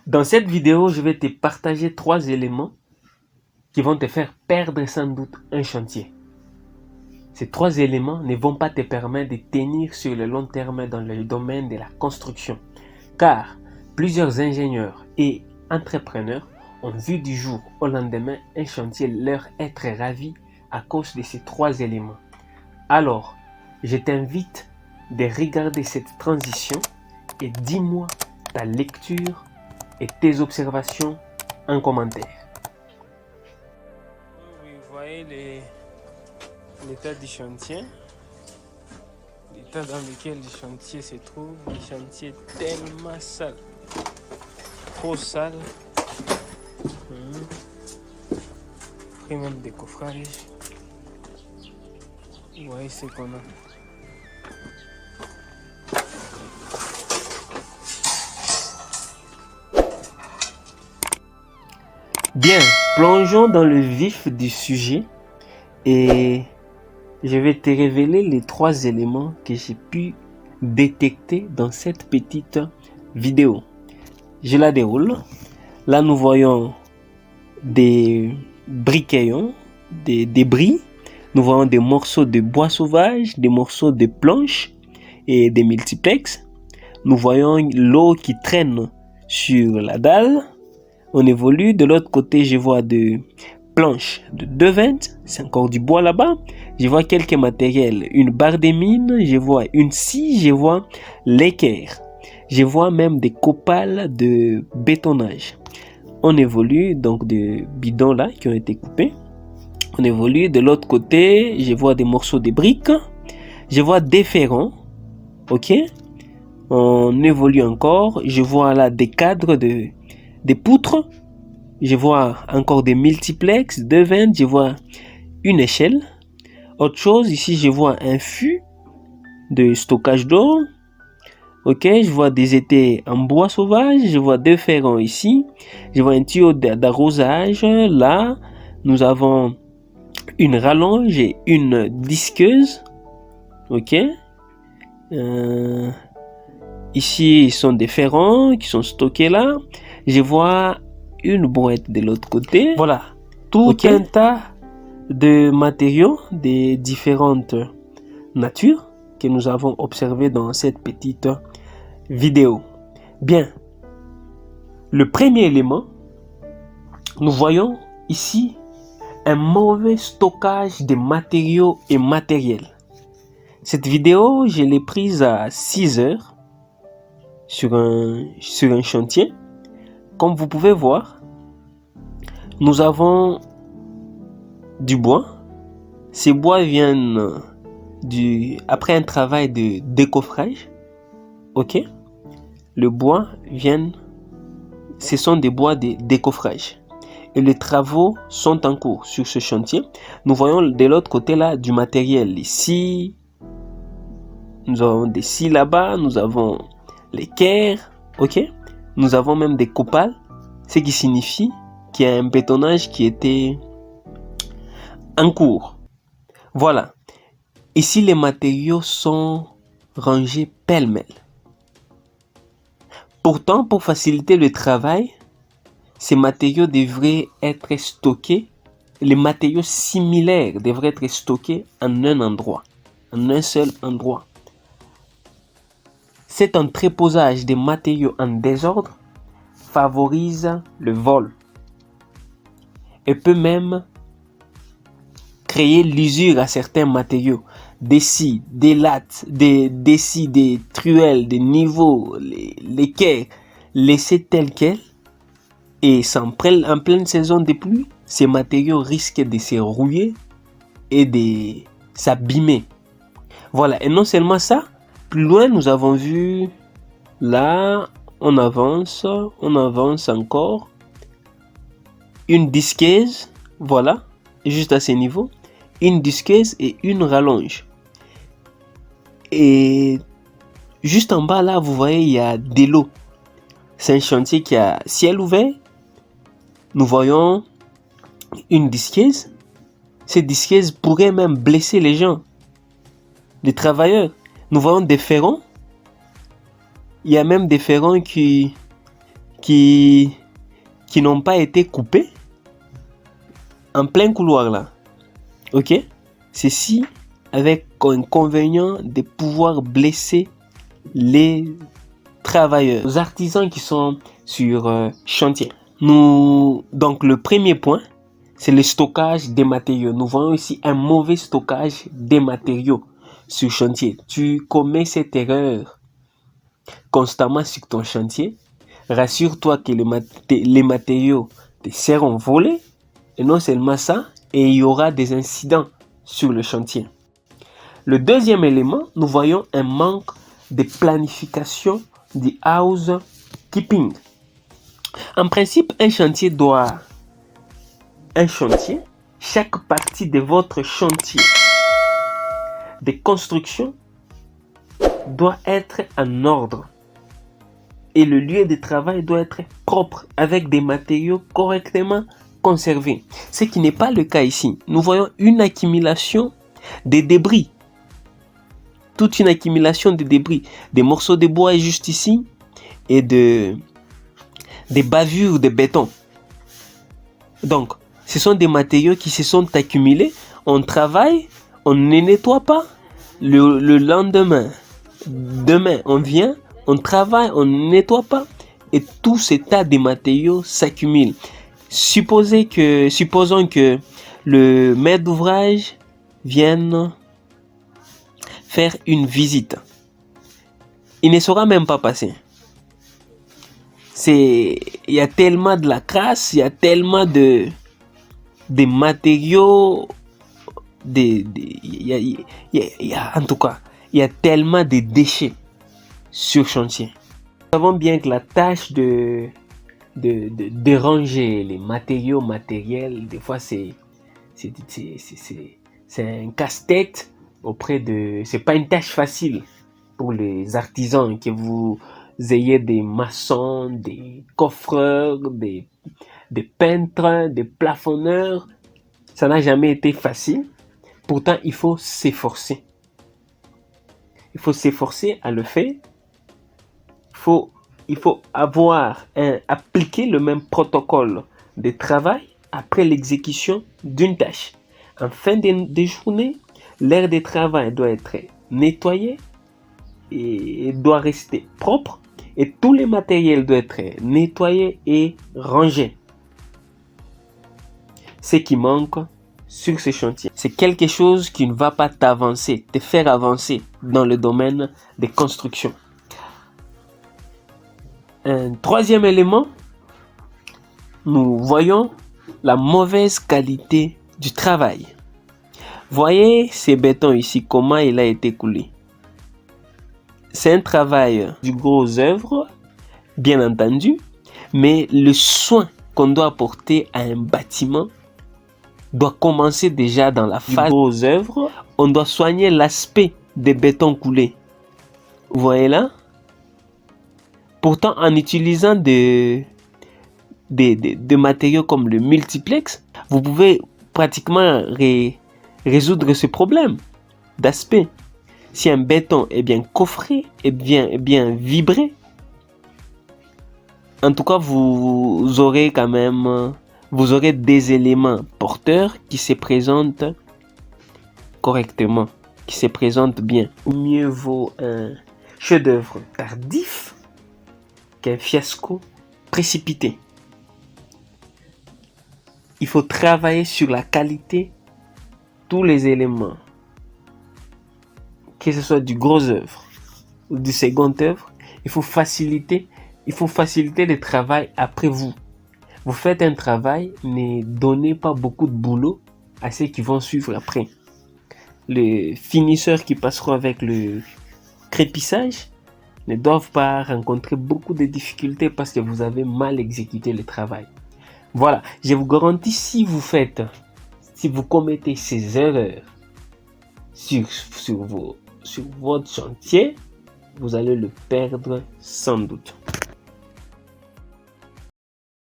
Dans cette vidéo, je vais te partager 3 éléments qui vont te faire perdre sans doute un chantier. Ces 3 éléments ne vont pas te permettre de tenir sur le long terme dans le domaine de la construction, car plusieurs ingénieurs et entrepreneurs ont vu du jour au lendemain un chantier leur être ravi à cause de ces 3 éléments. Alors, je t'invite de regarder cette transition et dis-moi ta lecture et tes observations en commentaire. Vous voyez l'état du chantier, l'état dans lequel le chantier se trouve. Le chantier est tellement sale, trop sale. Après même des coffrages. Vous voyez ce qu'on a. Bien, plongeons dans le vif du sujet et je vais te révéler les 3 éléments que j'ai pu détecter dans cette petite vidéo. Je la déroule. Là, nous voyons des briquetons, des débris. Nous voyons des morceaux de bois sauvage, des morceaux de planches et des multiplex. Nous voyons l'eau qui traîne sur la dalle. On évolue. De l'autre côté, je vois des planches de 2,20. C'est encore du bois là-bas. Je vois quelques matériels. Une barre de mine. Je vois une scie. Je vois l'équerre. Je vois même des copales de bétonnage. On évolue. Donc des bidons là qui ont été coupés. On évolue. De l'autre côté, je vois des morceaux de briques. Je vois des ferrons. Ok. On évolue encore. Je vois là des cadres des poutres, je vois encore des multiplex, 2,20, je vois une échelle. Autre chose, ici je vois un fût de stockage d'eau. Ok, je vois des étais en bois sauvage, je vois 2 ferrons ici, je vois un tuyau d'arrosage. Là, nous avons une rallonge et une disqueuse. Ok. Ici, ce sont des ferrons qui sont stockés là. Je vois une boîte de l'autre côté. Voilà, tout un tas de matériaux de différentes natures que nous avons observé dans cette petite vidéo. Bien, le premier élément, nous voyons ici un mauvais stockage de matériaux et matériel. Cette vidéo, je l'ai prise à 6 heures sur un chantier. Comme vous pouvez voir, nous avons du bois. Ces bois viennent après un travail de décoffrage. Ok, le bois vient, ce sont des bois de décoffrage. Et les travaux sont en cours sur ce chantier. Nous voyons de l'autre côté là du matériel. Ici, nous avons des scies là-bas. Nous avons l'équerre. Ok. Nous avons même des copales, ce qui signifie qu'il y a un bétonnage qui était en cours. Voilà. Ici, les matériaux sont rangés pêle-mêle. Pourtant, pour faciliter le travail, ces matériaux devraient être stockés. Les matériaux similaires devraient être stockés en un endroit, en un seul endroit. Cet entreposage des matériaux en désordre favorise le vol et peut même créer l'usure à certains matériaux. Des scies, des lattes, des scies, des truelles, des niveaux, les quais laissés tels quels et en pleine saison de pluie, ces matériaux risquent de se rouiller et de s'abîmer. Voilà, et non seulement ça, plus loin nous avons vu, là on avance encore, une disqueuse, voilà, juste à ce niveau, une disqueuse et une rallonge. Et juste en bas là, vous voyez, il y a de l'eau. C'est un chantier qui a ciel ouvert. Nous voyons une disqueuse. Cette disqueuse pourrait même blesser les gens, les travailleurs. Nous voyons des ferrons. Il y a même des ferrons qui qui n'ont pas été coupés en plein couloir là. Ok? Ceci avec inconvénient de pouvoir blesser les travailleurs, les artisans qui sont sur chantier. Donc le premier point, c'est le stockage des matériaux. Nous voyons ici un mauvais stockage des matériaux sur chantier. Tu commets cette erreur constamment sur ton chantier. Rassure-toi que les matériaux te seront volés. Et non seulement ça, et il y aura des incidents sur le chantier. Le deuxième élément, nous voyons un manque de planification du housekeeping. En principe, chaque partie de votre chantier de construction doit être en ordre. Et le lieu de travail doit être propre, avec des matériaux correctement conservés. Ce qui n'est pas le cas ici. Nous voyons une accumulation de débris. Toute une accumulation de débris. Des morceaux de bois juste ici et des bavures de béton. Donc, ce sont des matériaux qui se sont accumulés. On travaille, on ne nettoie pas. Le lendemain, demain, on vient, on travaille, on ne nettoie pas. Et tout ce tas de matériaux s'accumule. Supposons que le maître d'ouvrage vienne faire une visite. Il ne saura même pas passer. Il y a tellement de la crasse, il y a tellement de matériaux, en tout cas, il y a tellement de déchets sur chantier. Nous savons bien que la tâche de ranger les matériaux matériels, des fois c'est un casse-tête c'est pas une tâche facile pour les artisans, que vous ayez des maçons, des coffreurs, des peintres, des plafonneurs. Ça n'a jamais été facile. Pourtant, il faut s'efforcer. Il faut s'efforcer à le faire. Il faut appliquer le même protocole de travail après l'exécution d'une tâche. En fin de journée, l'aire de travail doit être nettoyée et doit rester propre. Et tous les matériels doivent être nettoyés et rangés. Ce qui manque sur ce chantier, c'est quelque chose qui ne va pas te faire avancer dans le domaine des constructions. Un troisième élément, nous voyons la mauvaise qualité du travail. Voyez ces bétons ici, comment il a été coulé. C'est un travail du gros œuvre, bien entendu, mais le soin qu'on doit apporter à un bâtiment doit commencer déjà dans la phase du gros œuvre. On doit soigner l'aspect des bétons coulés. Vous voyez là? Pourtant, en utilisant des matériaux comme le multiplex, vous pouvez pratiquement résoudre ce problème d'aspect. Si un béton est bien coffré, est bien vibré, en tout cas, vous aurez des éléments porteurs qui se présentent correctement, qui se présentent bien. Mieux vaut un chef-d'œuvre tardif qu'un fiasco précipité. Il faut travailler sur la qualité, tous les éléments, que ce soit du gros œuvre ou du second œuvre. Il faut faciliter le travail après vous. Vous faites un travail, ne donnez pas beaucoup de boulot à ceux qui vont suivre après. Les finisseurs qui passeront avec le crépissage ne doivent pas rencontrer beaucoup de difficultés parce que vous avez mal exécuté le travail. Voilà, je vous garantis, si vous commettez ces erreurs sur votre chantier, vous allez le perdre sans doute.